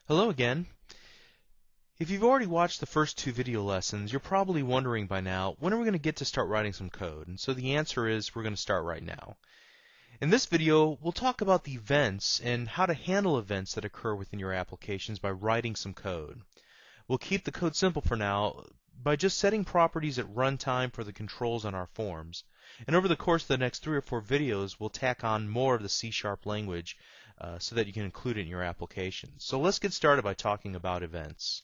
Hello again. If you've already watched the first two video lessons, you're probably wondering by now, when are we going to get to start writing some code? And so the answer is we're going to start right now. In this video, we'll talk about the events and how to handle events that occur within your applications by writing some code. We'll keep the code simple for now by just setting properties at runtime for the controls on our forms. And over the course of the next 3 or 4 videos, we'll tack on more of the C# language so that you can include it in your applications. So let's get started by talking about events.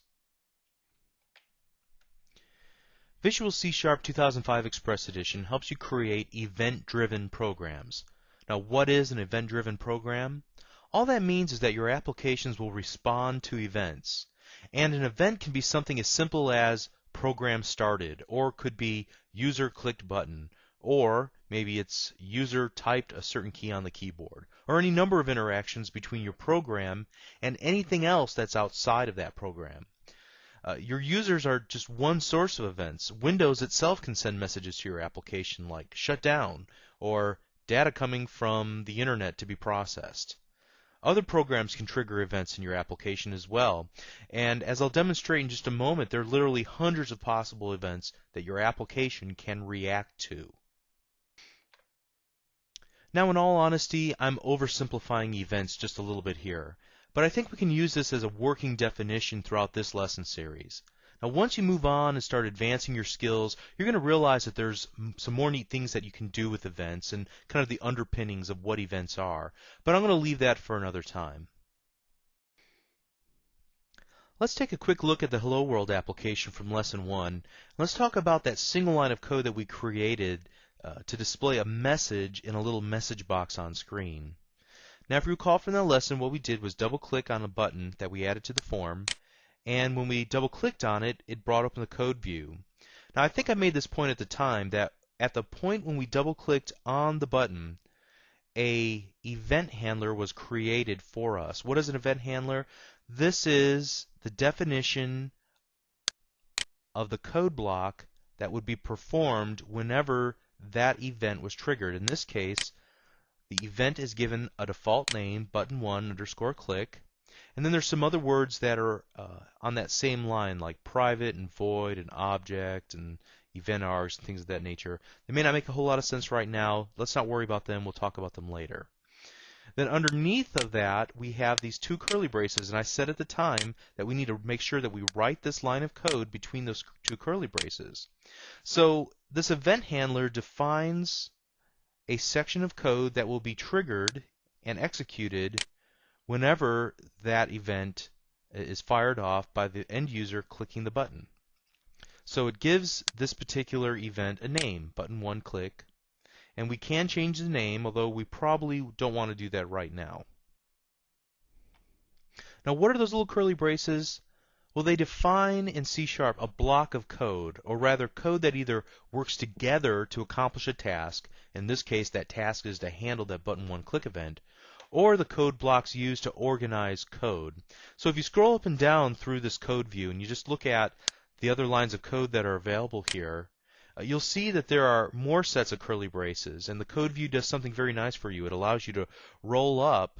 Visual C# 2005 Express Edition helps you create event-driven programs. Now, what is an event-driven program? All that means is that your applications will respond to events. And an event can be something as simple as program started, or could be user clicked button, or maybe it's user typed a certain key on the keyboard, or any number of interactions between your program and anything else that's outside of that program. Your users are just one source of events. Windows itself can send messages to your application like shut down or data coming from the internet to be processed. Other programs can trigger events in your application as well. And as I'll demonstrate in just a moment, there are literally hundreds of possible events that your application can react to. Now, in all honesty, I'm oversimplifying events just a little bit here. But I think we can use this as a working definition throughout this lesson series. Now, once you move on and start advancing your skills, you're going to realize that there's some more neat things that you can do with events and kind of the underpinnings of what events are. But I'm going to leave that for another time. Let's take a quick look at the Hello World application from Lesson 1. Let's talk about that single line of code that we created to display a message in a little message box on screen. Now, if you recall from that lesson, what we did was double-click on a button that we added to the form, and when we double-clicked on it, it brought open the code view. Now, I think I made this point at the time that at the point when we double-clicked on the button, an event handler was created for us. What is an event handler? This is the definition of the code block that would be performed whenever that event was triggered. In this case, the event is given a default name, button1_click, and then there's some other words that are on that same line, like private and void and object and event args and things of that nature. They may not make a whole lot of sense right now. Let's not worry about them. We'll talk about them later. Then underneath of that, we have these two curly braces, and I said at the time that we need to make sure that we write this line of code between those two curly braces. So this event handler defines a section of code that will be triggered and executed whenever that event is fired off by the end user clicking the button. So it gives this particular event a name, button1_click, and we can change the name, although we probably don't want to do that right now. Now, what are those little curly braces? Well, they define in C# a block of code, or rather code that either works together to accomplish a task. In this case, that task is to handle that button1_click event, or the code blocks used to organize code. So if you scroll up and down through this code view and you just look at the other lines of code that are available here, you'll see that there are more sets of curly braces, and the code view does something very nice for you. It allows you to roll up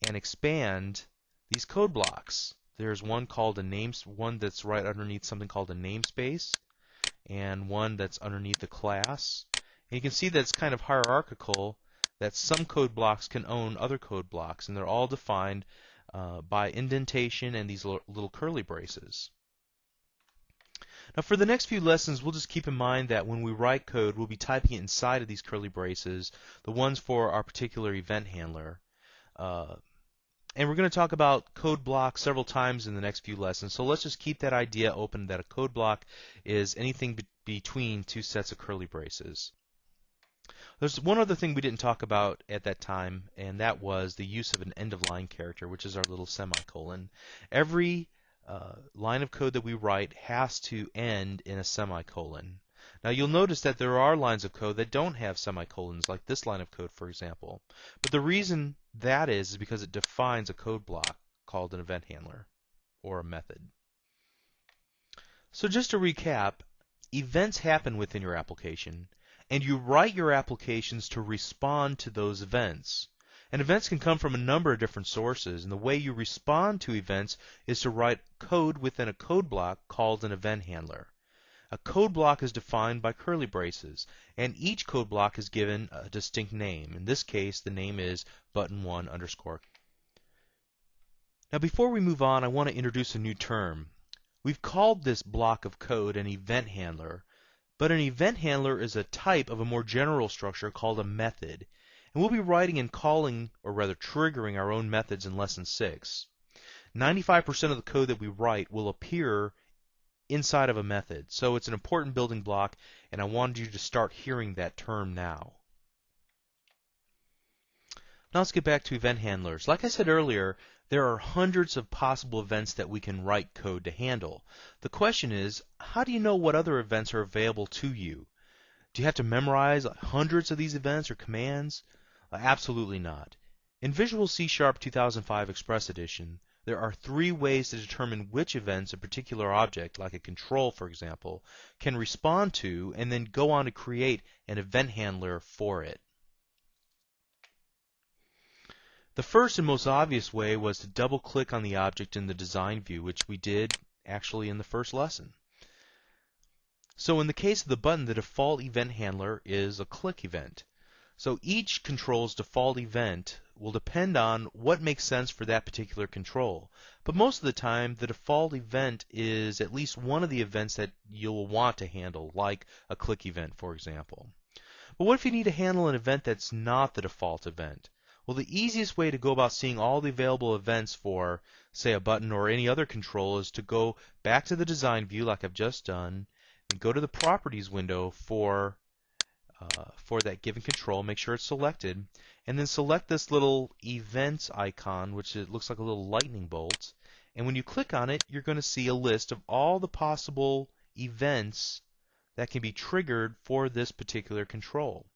and expand these code blocks. There's one called one that's right underneath something called a namespace, and one that's underneath the class. And you can see that it's kind of hierarchical, that some code blocks can own other code blocks, and they're all defined by indentation and these little curly braces. Now, for the next few lessons, we'll just keep in mind that when we write code, we'll be typing it inside of these curly braces, the ones for our particular event handler. And we're going to talk about code blocks several times in the next few lessons, so let's just keep that idea open that a code block is anything between two sets of curly braces. There's one other thing we didn't talk about at that time, and that was the use of an end-of-line character, which is our little semicolon. Every line of code that we write has to end in a semicolon. Now, you'll notice that there are lines of code that don't have semicolons, like this line of code, for example. But the reason that is because it defines a code block called an event handler or a method. So just to recap, events happen within your application, and you write your applications to respond to those events. And events can come from a number of different sources, and the way you respond to events is to write code within a code block called an event handler. A code block is defined by curly braces, and each code block is given a distinct name. In this case, the name is button1 underscore. Now before we move on, I want to introduce a new term. We've called this block of code an event handler, but an event handler is a type of a more general structure called a method. And we'll be writing and calling, or rather triggering, our own methods in Lesson 6. 95% of the code that we write will appear inside of a method. So it's an important building block, and I wanted you to start hearing that term now. Now let's get back to event handlers. Like I said earlier, there are hundreds of possible events that we can write code to handle. The question is, how do you know what other events are available to you? Do you have to memorize hundreds of these events or commands? Absolutely not. In Visual C# 2005 Express Edition, there are 3 ways to determine which events a particular object, like a control for example, can respond to, and then go on to create an event handler for it. The first and most obvious way was to double-click on the object in the design view, which we did actually in the first lesson. So in the case of the button, the default event handler is a click event. So each control's default event will depend on what makes sense for that particular control. But most of the time, the default event is at least one of the events that you'll want to handle, like a click event, for example. But what if you need to handle an event that's not the default event? Well, the easiest way to go about seeing all the available events for, say, a button or any other control is to go back to the design view like I've just done, and go to the Properties window for that given control. Make sure it's selected, and then select this little Events icon, which looks like a little lightning bolt. And when you click on it, you're going to see a list of all the possible events that can be triggered for this particular control.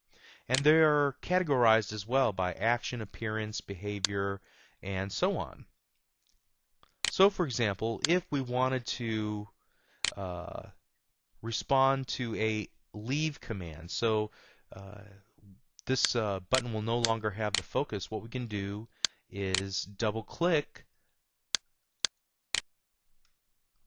And they are categorized as well by action, appearance, behavior, and so on. So, for example, if we wanted to respond to a leave command, so this button will no longer have the focus, what we can do is double-click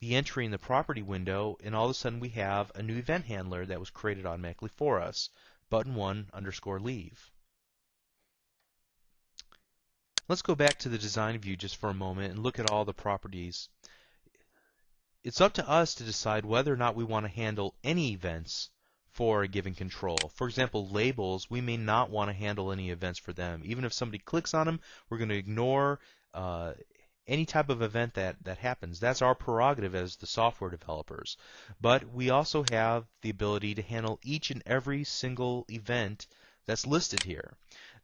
the entry in the property window, and all of a sudden we have a new event handler that was created automatically for us, button1 underscore leave. Let's go back to the design view just for a moment and look at all the properties. It's up to us to decide whether or not we want to handle any events for a given control. For example, labels, we may not want to handle any events for them. Even if somebody clicks on them, we're going to ignore any type of event that happens. That's our prerogative as the software developers. But we also have the ability to handle each and every single event that's listed here.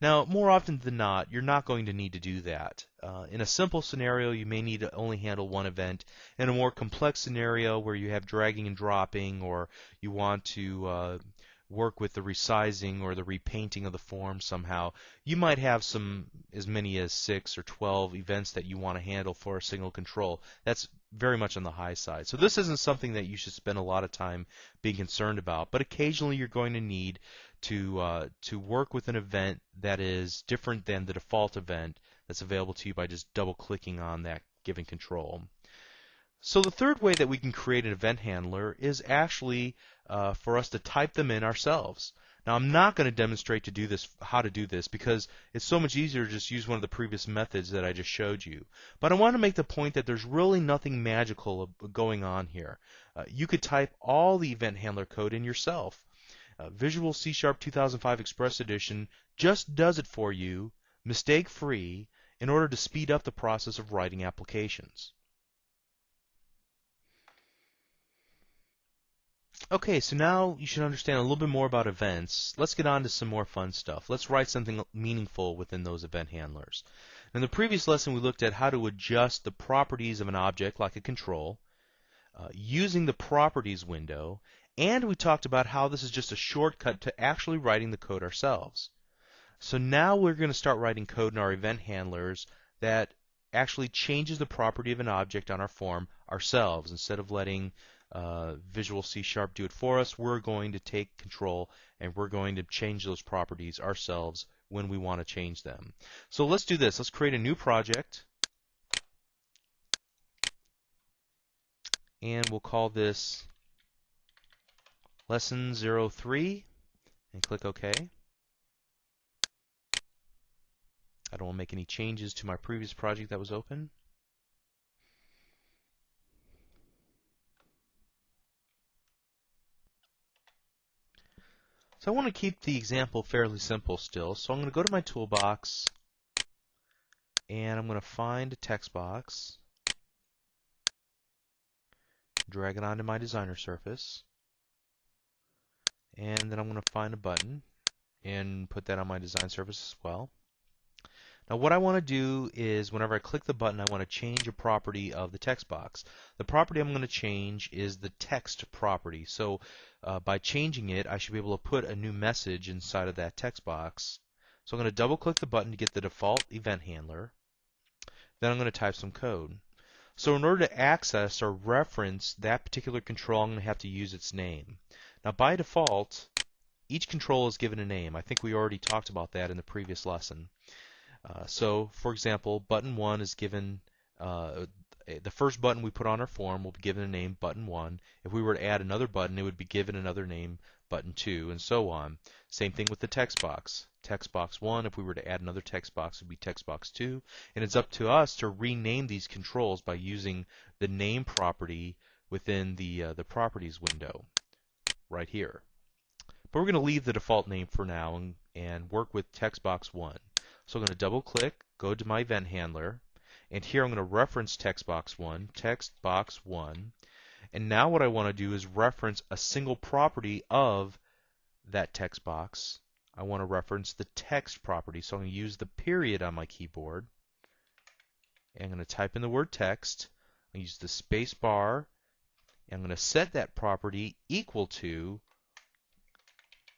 Now, more often than not, you're not going to need to do that. In a simple scenario, you may need to only handle one event. In a more complex scenario where you have dragging and dropping, or you want to work with the resizing or the repainting of the form somehow, you might have as many as 6 or 12 events that you want to handle for a single control. That's very much on the high side. So this isn't something that you should spend a lot of time being concerned about, but occasionally you're going to need to work with an event that is different than the default event that's available to you by just double-clicking on that given control. So the third way that we can create an event handler is actually for us to type them in ourselves. Now I'm not going to demonstrate how to do this because it's so much easier to just use one of the previous methods that I just showed you. But I want to make the point that there's really nothing magical going on here. You could type all the event handler code in yourself. Visual C# 2005 Express Edition just does it for you, mistake-free, in order to speed up the process of writing applications. Okay, so now you should understand a little bit more about events. Let's get on to some more fun stuff. Let's write something meaningful within those event handlers. In the previous lesson, we looked at how to adjust the properties of an object, like a control, using the Properties window, and we talked about how this is just a shortcut to actually writing the code ourselves. So now we're going to start writing code in our event handlers that actually changes the property of an object on our form ourselves. Instead of letting Visual C# do it for us, we're going to take control and we're going to change those properties ourselves when we want to change them. So let's do this. Let's create a new project, and we'll call this Lesson 03, and click OK. I don't want to make any changes to my previous project that was open. So I want to keep the example fairly simple still. So I'm going to go to my toolbox, and I'm going to find a text box, drag it onto my designer surface, and then I'm going to find a button and put that on my design surface as well. Now what I want to do is whenever I click the button, I want to change a property of the text box. The property I'm going to change is the text property. So by changing it, I should be able to put a new message inside of that text box. So I'm going to double click the button to get the default event handler. Then I'm going to type some code. So in order to access or reference that particular control, I'm going to have to use its name. Now by default, each control is given a name. I think we already talked about that in the previous lesson. So, for example, button 1 is given, the first button we put on our form will be given a name, button 1. If we were to add another button, it would be given another name, button 2, and so on. Same thing with the text box. Text box 1, if we were to add another text box, it would be text box 2. And it's up to us to rename these controls by using the name property within the properties window right here. But we're going to leave the default name for now and work with text box 1. So I'm going to double click, go to my event handler, and here I'm going to reference text box 1, and now what I want to do is reference a single property of that text box. I want to reference the text property, so I'm going to use the period on my keyboard, and I'm going to type in the word text, I'm going to use the space bar, and I'm going to set that property equal to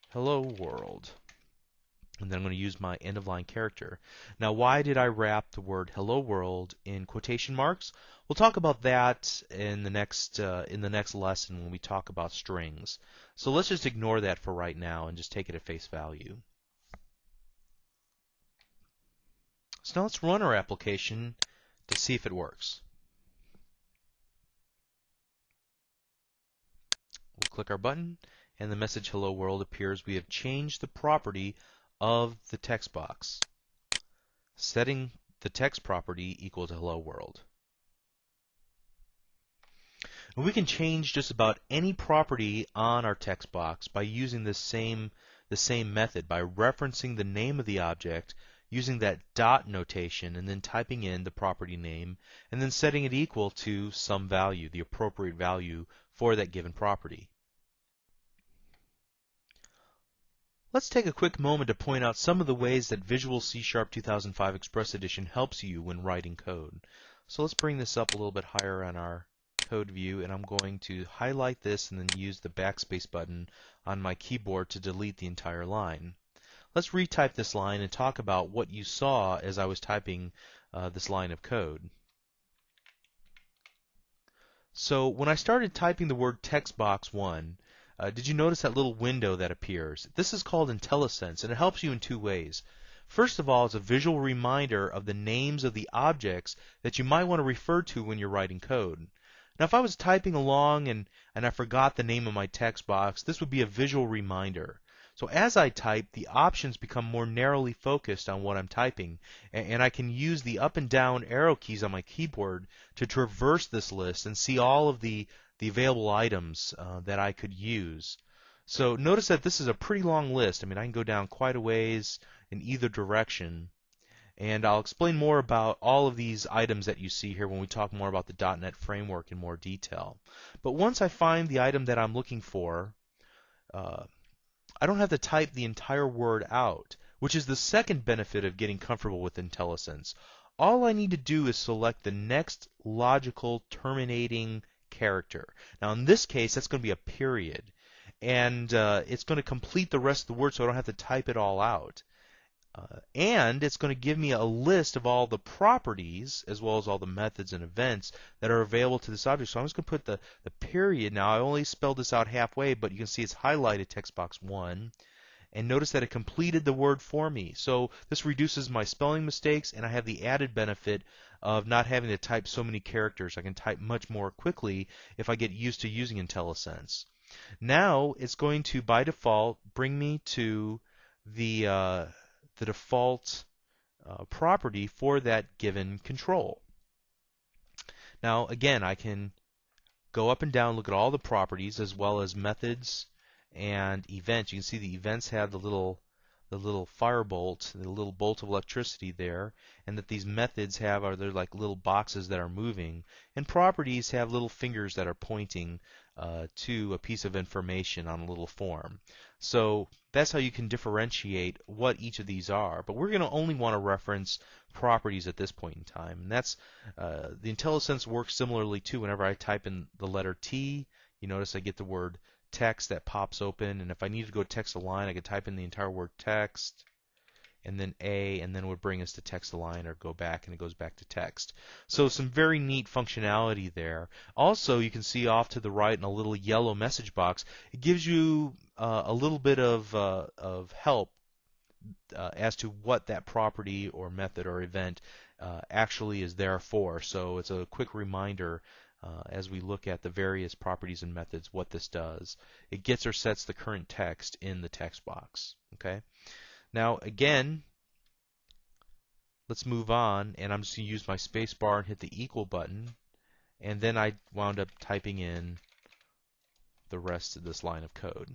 hello world. And then I'm going to use my end-of-line character. Now, why did I wrap the word "hello world" in quotation marks? We'll talk about that in the next lesson when we talk about strings. So let's just ignore that for right now and just take it at face value. So now let's run our application to see if it works. We'll click our button, and the message "hello world" appears. We have changed the property of the text box, setting the text property equal to hello world. And we can change just about any property on our text box by using the same method, by referencing the name of the object, using that dot notation, and then typing in the property name, and then setting it equal to some value, the appropriate value for that given property. Let's take a quick moment to point out some of the ways that Visual C# 2005 Express Edition helps you when writing code. So let's bring this up a little bit higher on our code view, and I'm going to highlight this and then use the backspace button on my keyboard to delete the entire line. Let's retype this line and talk about what you saw as I was typing this line of code. So when I started typing the word text box 1, did you notice that little window that appears? This is called IntelliSense, and it helps you in two ways. First of all, it's a visual reminder of the names of the objects that you might want to refer to when you're writing code. Now, if I was typing along and I forgot the name of my text box, this would be a visual reminder. So as I type, the options become more narrowly focused on what I'm typing, and I can use the up and down arrow keys on my keyboard to traverse this list and see all of the available items that I could use. So notice that this is a pretty long list. I mean, I can go down quite a ways in either direction, and I'll explain more about all of these items that you see here when we talk more about the .NET framework in more detail. But once I find the item that I'm looking for, I don't have to type the entire word out, which is the second benefit of getting comfortable with IntelliSense. All I need to do is select the next logical terminating character. Now in this case, that's going to be a period, and it's going to complete the rest of the word so I don't have to type it all out. And it's going to give me a list of all the properties as well as all the methods and events that are available to this object. So I'm just going to put the period. Now I only spelled this out halfway, but you can see it's highlighted text box 1, and notice that it completed the word for me. So this reduces my spelling mistakes, and I have the added benefit of not having to type so many characters. I can type much more quickly if I get used to using IntelliSense. Now it's going to, by default, bring me to the default property for that given control. Now again, I can go up and down, look at all the properties as well as methods and events. You can see the events have the little firebolt, the little bolt of electricity there, and that these methods have they're like little boxes that are moving, and properties have little fingers that are pointing to a piece of information on a little form. So that's how you can differentiate what each of these are. But we're going to only want to reference properties at this point in time, and that's the IntelliSense works similarly too. Whenever I type in the letter T, you notice I get the word text that pops open, and if I need to go text align, I could type in the entire word text and then A, and then it would bring us to text align, or go back and it goes back to text. So some very neat functionality there. Also, you can see off to the right in a little yellow message box, it gives you a little bit of help as to what that property or method or event actually is there for. So it's a quick reminder as we look at the various properties and methods what this does. It gets or sets the current text in the text box. Okay. Now again, let's move on, and I'm just going to use my space bar and hit the equal button, and then I wound up typing in the rest of this line of code.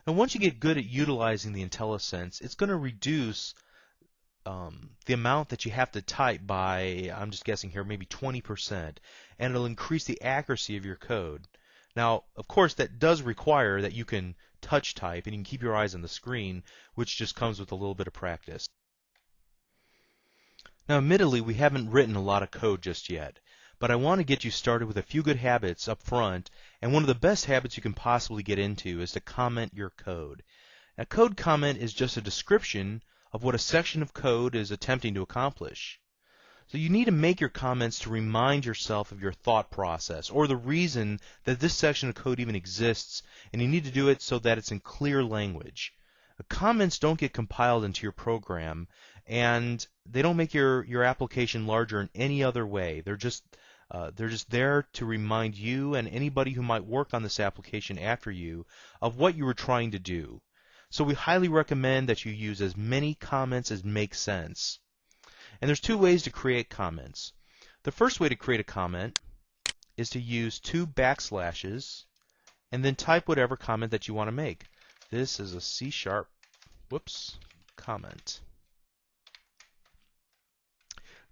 And once you get good at utilizing the IntelliSense, it's going to reduce the amount that you have to type by, I'm just guessing here, maybe 20%, and it'll increase the accuracy of your code. Now, of course, that does require that you can touch type and you can keep your eyes on the screen, which just comes with a little bit of practice. Now, admittedly, we haven't written a lot of code just yet, but I want to get you started with a few good habits up front, and one of the best habits you can possibly get into is to comment your code. A code comment is just a description of what a section of code is attempting to accomplish. So you need to make your comments to remind yourself of your thought process or the reason that this section of code even exists, and you need to do it so that it's in clear language. Comments don't get compiled into your program, and they don't make your application larger in any other way. They're just there to remind you and anybody who might work on this application after you of what you were trying to do. So we highly recommend that you use as many comments as make sense. And there's two ways to create comments. The first way to create a comment is to use 2 backslashes and then type whatever comment that you want to make. This is a C# comment.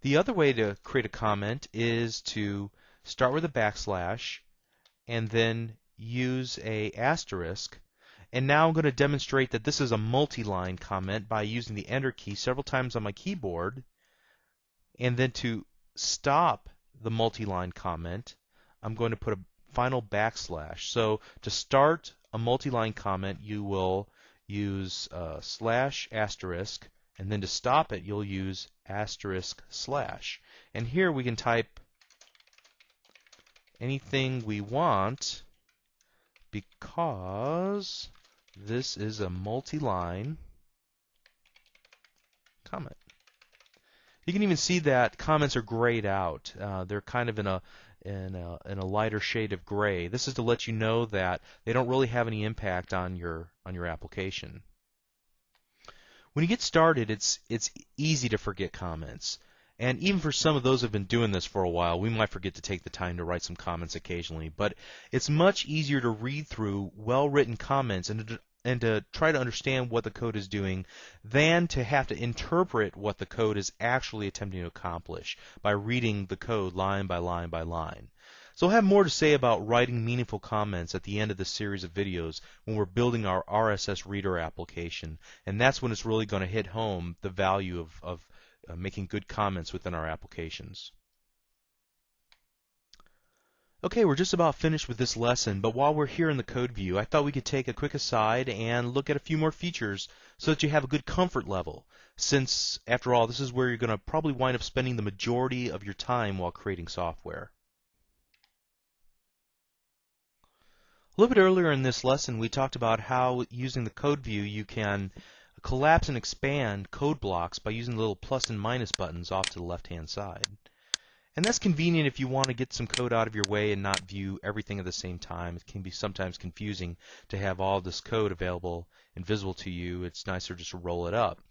The other way to create a comment is to start with a backslash and then use a asterisk. And now I'm going to demonstrate that this is a multi-line comment by using the Enter key several times on my keyboard. And then to stop the multi-line comment, I'm going to put a final backslash. So to start a multi-line comment, you will use slash asterisk, and then to stop it, you'll use asterisk slash. And here we can type anything we want because this is a multi-line comment. You can even see that comments are grayed out. They're kind of in a lighter shade of gray. This is to let you know that they don't really have any impact on your application. When you get started, it's easy to forget comments. And even for some of those who have been doing this for a while, we might forget to take the time to write some comments occasionally. But it's much easier to read through well-written comments and to try to understand what the code is doing than to have to interpret what the code is actually attempting to accomplish by reading the code line by line by line. So I'll have more to say about writing meaningful comments at the end of this series of videos when we're building our RSS Reader application, and that's when it's really going to hit home the value of making good comments within our applications. Okay, we're just about finished with this lesson, but while we're here in the code view, I thought we could take a quick aside and look at a few more features so that you have a good comfort level, since, after all, this is where you're going to probably wind up spending the majority of your time while creating software. A little bit earlier in this lesson we talked about how using the code view you can collapse and expand code blocks by using the little plus and minus buttons off to the left hand side. And that's convenient if you want to get some code out of your way and not view everything at the same time. It can be sometimes confusing to have all this code available and visible to you. It's nicer just to roll it up.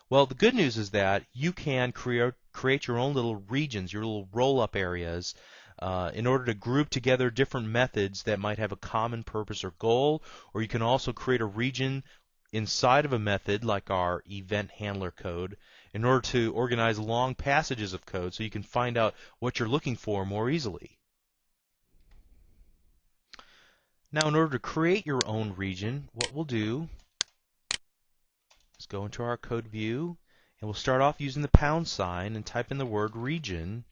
Well, the good news is that you can create your own little regions, your little roll-up areas, in order to group together different methods that might have a common purpose or goal, or you can also create a region inside of a method like our event handler code in order to organize long passages of code so you can find out what you're looking for more easily. Now, in order to create your own region, what we'll do is go into our code view, and we'll start off using the pound sign and type in the word region,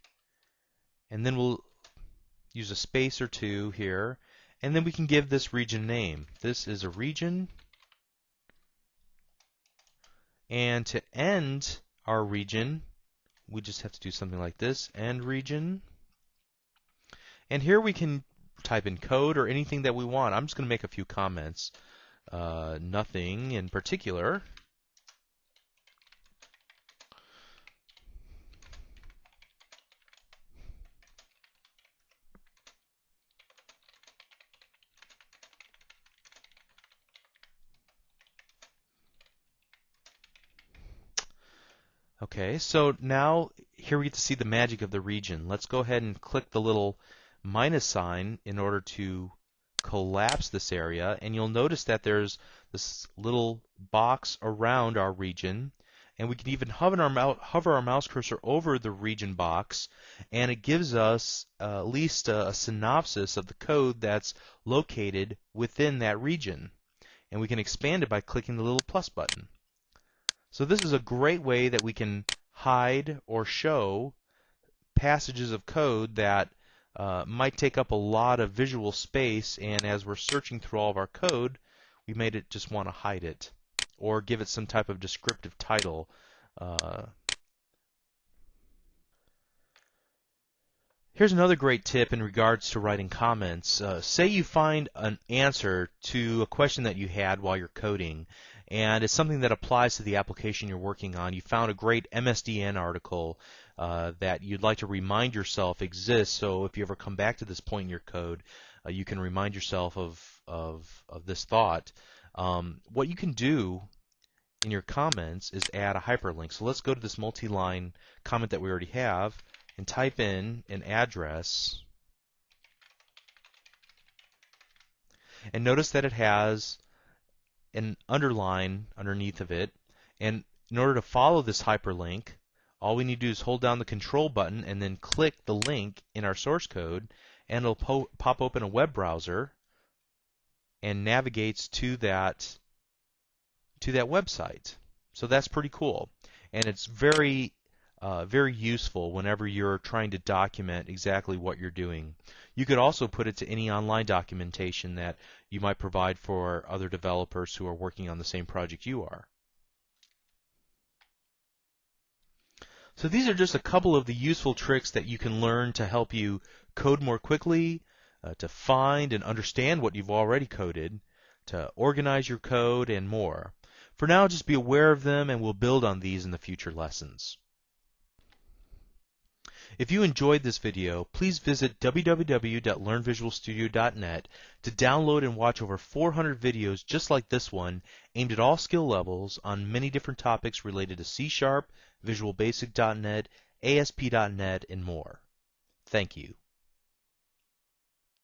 and then we'll use a space or two here, and then we can give this region name. This is a region, and to end our region we just have to do something like this, end region, and here we can type in code or anything that we want. I'm just going to make a few comments, nothing in particular. Okay, so now here we get to see the magic of the region. Let's go ahead and click the little minus sign in order to collapse this area, and you'll notice that there's this little box around our region, and we can even hover our mouse cursor over the region box, and it gives us at least a synopsis of the code that's located within that region. And we can expand it by clicking the little plus button. So this is a great way that we can hide or show passages of code that might take up a lot of visual space, and as we're searching through all of our code, we may just want to hide it or give it some type of descriptive title. Here's another great tip in regards to writing comments. Say you find an answer to a question that you had while you're coding, and it's something that applies to the application you're working on. You found a great MSDN article that you'd like to remind yourself exists, so if you ever come back to this point in your code, you can remind yourself of this thought. What you can do in your comments is add a hyperlink. So let's go to this multi-line comment that we already have and type in an address, and notice that it has an underline underneath of it, and in order to follow this hyperlink, all we need to do is hold down the control button and then click the link in our source code, and it'll pop open a web browser and navigates to that website. So that's pretty cool, and it's very useful whenever you're trying to document exactly what you're doing. You could also put it to any online documentation that you might provide for other developers who are working on the same project you are. So these are just a couple of the useful tricks that you can learn to help you code more quickly, to find and understand what you've already coded, to organize your code, and more. For now, just be aware of them, and we'll build on these in the future lessons. If you enjoyed this video, please visit www.learnvisualstudio.net to download and watch over 400 videos just like this one aimed at all skill levels on many different topics related to C#, Visual Basic.net, ASP.NET, and more. Thank you.